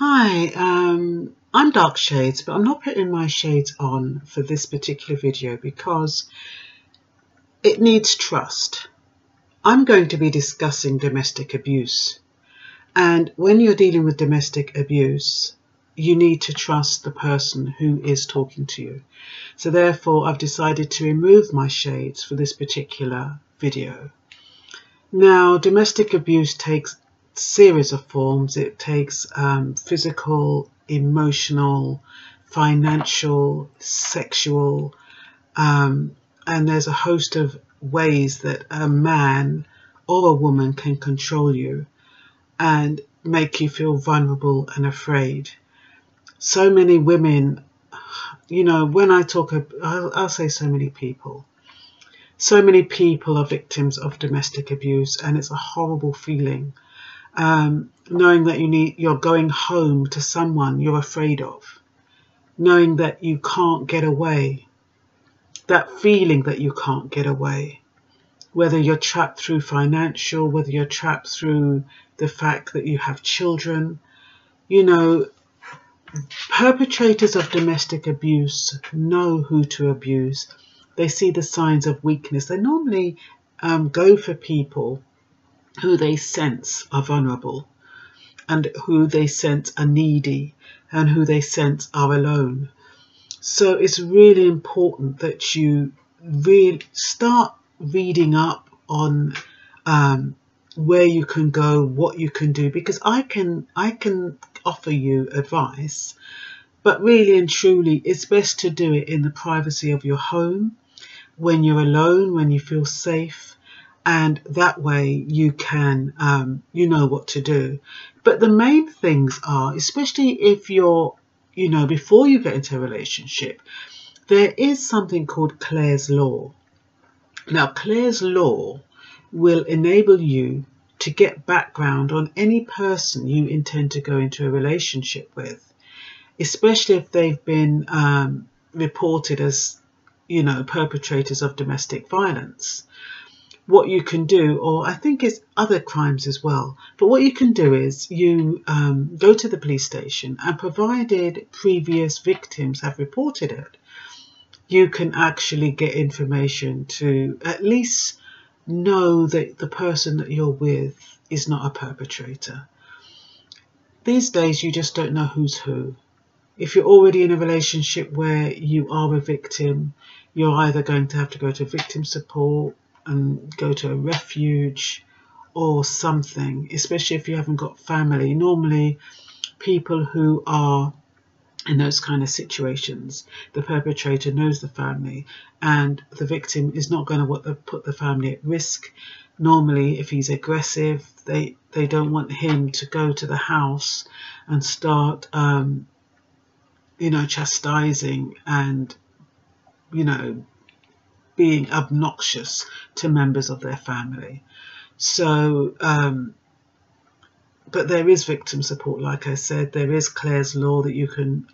Hi, I'm Dark Shades, but I'm not putting my shades on for this particular video because it needs trust. I'm going to be discussing domestic abuse. And when you're dealing with domestic abuse, you need to trust the person who is talking to you. So therefore, I've decided to remove my shades for this particular video. Now, domestic abuse takes series of forms. It takes physical, emotional, financial, sexual, and there's a host of ways that a man or a woman can control you and make you feel vulnerable and afraid. So many women, when I talk, I'll say so many people. So many people are victims of domestic abuse, and it's a horrible feeling. Knowing that you're going home to someone you're afraid of, knowing that you can't get away, that feeling that you can't get away, whether you're trapped through financial, whether you're trapped through the fact that you have children. Perpetrators of domestic abuse know who to abuse. They see the signs of weakness. They normally go for people who they sense are vulnerable, and who they sense are needy, and who they sense are alone. So it's really important that you really start reading up on where you can go, what you can do, because I can offer you advice, but really and truly it's best to do it in the privacy of your home, when you're alone, when you feel safe. And that way you can, you know what to do. But the main things are, especially if you're, before you get into a relationship, there is something called Clare's Law. Now, Clare's Law will enable you to get background on any person you intend to go into a relationship with, especially if they've been reported as, perpetrators of domestic violence. What you can do, or I think it's other crimes as well, but what you can do is you go to the police station, and provided previous victims have reported it, you can actually get information to at least know that the person that you're with is not a perpetrator. These days you just don't know who's who. If you're already in a relationship where you are a victim, you're either going to have to go to victim support and go to a refuge or something, especially if you haven't got family. Normally people who are in those kind of situations, the perpetrator knows the family, and the victim is not going to put the family at risk. Normally, if he's aggressive, they don't want him to go to the house and start chastising and being obnoxious to members of their family. So but there is victim support, like I said. There is Clare's Law that you can,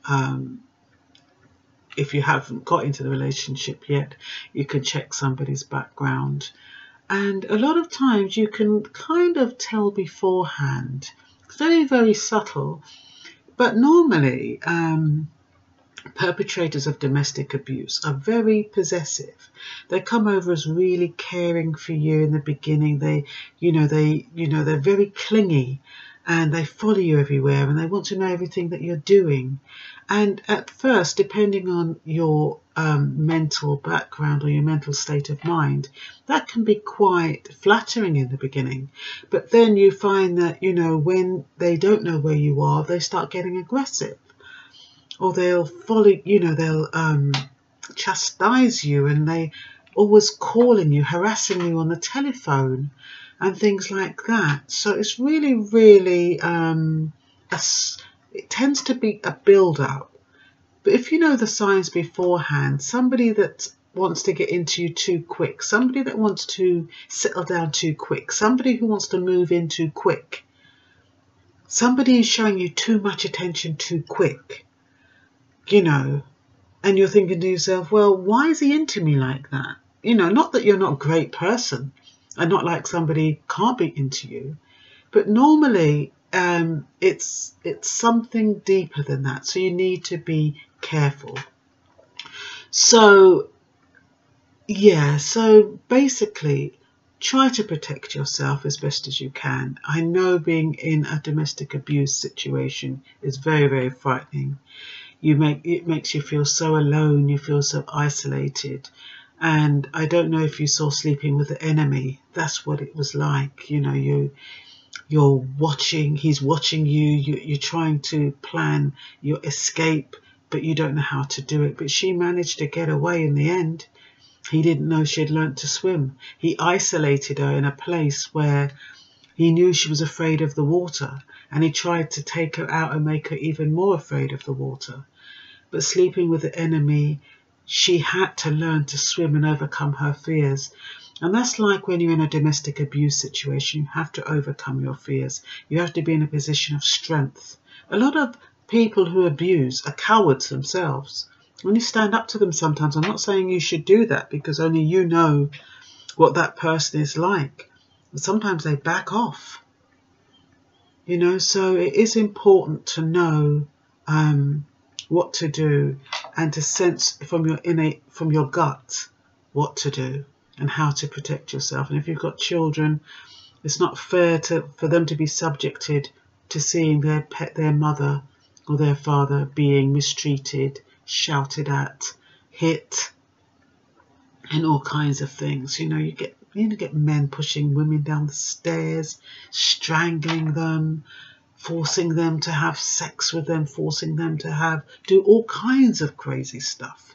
if you haven't got into the relationship yet, you can check somebody's background. And a lot of times you can kind of tell beforehand. It's very, very subtle. But normally perpetrators of domestic abuse are very possessive. They come over as really caring for you in the beginning. They're very clingy, and they follow you everywhere, and they want to know everything that you're doing. And at first, depending on your mental background or your mental state of mind, that can be quite flattering in the beginning. But then you find that, when they don't know where you are, they start getting aggressive. Or they'll follow, they'll chastise you, and they always calling you, harassing you on the telephone and things like that. So it's really, really, it tends to be a build-up. But if you know the signs beforehand, somebody that wants to get into you too quick, somebody that wants to settle down too quick, somebody who wants to move in too quick, somebody is showing you too much attention too quick, and you're thinking to yourself, well, why is he into me like that? Not that you're not a great person, and not like somebody can't be into you, but normally it's something deeper than that. So you need to be careful. So yeah, so basically try to protect yourself as best as you can. I know being in a domestic abuse situation is very, very frightening. It makes you feel so alone, you feel so isolated. And I don't know if you saw Sleeping with the Enemy. That's what it was like. You know, you're watching, he's watching you, you're trying to plan your escape, but you don't know how to do it. But she managed to get away in the end. He didn't know she had learnt to swim. He isolated her in a place where he knew she was afraid of the water, and he tried to take her out and make her even more afraid of the water. But Sleeping with the Enemy, she had to learn to swim and overcome her fears. And that's like when you're in a domestic abuse situation, you have to overcome your fears. You have to be in a position of strength. A lot of people who abuse are cowards themselves. When you stand up to them sometimes, I'm not saying you should do that because only you know what that person is like. But sometimes they back off. You know, so it is important to know what to do and to sense from your gut what to do and how to protect yourself. And if you've got children, it's not fair for them to be subjected to seeing their mother or their father being mistreated, shouted at, hit, and all kinds of things. You know, you get men pushing women down the stairs, strangling them, forcing them to have sex with them, forcing them to do all kinds of crazy stuff.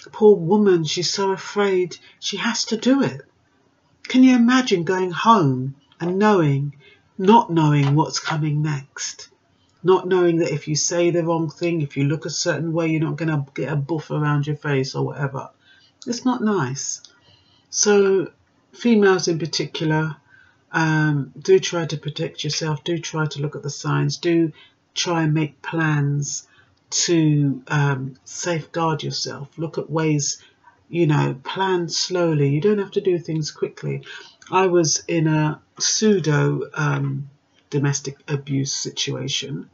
The poor woman, she's so afraid she has to do it. Can you imagine going home and not knowing what's coming next? Not knowing that if you say the wrong thing, if you look a certain way, you're not going to get a buff around your face or whatever. It's not nice. So females in particular, do try to protect yourself. Do try to look at the signs. Do try and make plans to safeguard yourself. Look at ways, you know, plan slowly. You don't have to do things quickly. I was in a pseudo domestic abuse situation.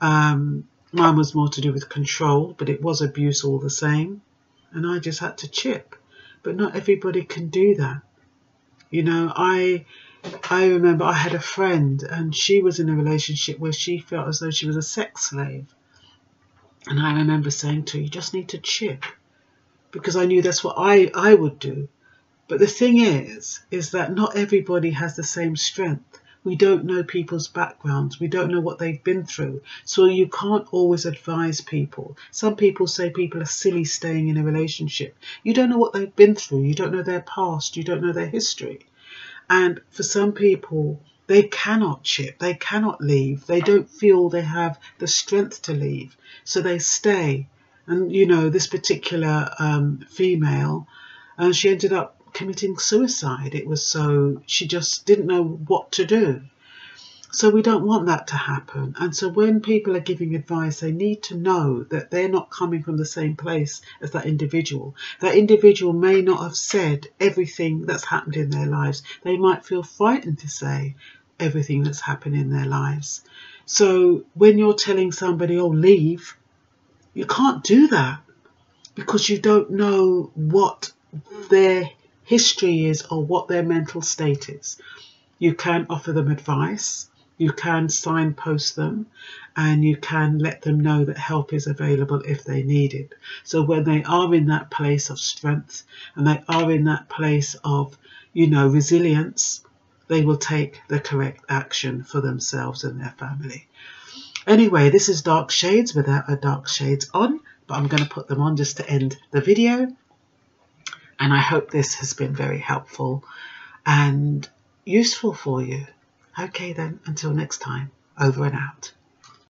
Mine was more to do with control, but it was abuse all the same. And I just had to chip. But not everybody can do that. You know, I remember I had a friend and she was in a relationship where she felt as though she was a sex slave. And I remember saying to her, you just need to chip. Because I knew that's what I would do. But the thing is that not everybody has the same strength. We don't know people's backgrounds. We don't know what they've been through. So you can't always advise people. Some people say people are silly staying in a relationship. You don't know what they've been through. You don't know their past. You don't know their history. And for some people, they cannot chip. They cannot leave. They don't feel they have the strength to leave. So they stay. And, you know, this particular female, she ended up committing suicide. It was so, she just didn't know what to do. So we don't want that to happen. And so when people are giving advice, they need to know that they're not coming from the same place as that individual. That individual may not have said everything that's happened in their lives. They might feel frightened to say everything that's happened in their lives. So when you're telling somebody, oh, leave, you can't do that because you don't know what their history is or what their mental state is. You can offer them advice, you can signpost them, and you can let them know that help is available if they need it. So when they are in that place of strength and they are in that place of, you know, resilience, they will take the correct action for themselves and their family. Anyway, this is Dark Shades without a dark shades on, but I'm going to put them on just to end the video. And I hope this has been very helpful and useful for you. Okay then, until next time, over and out.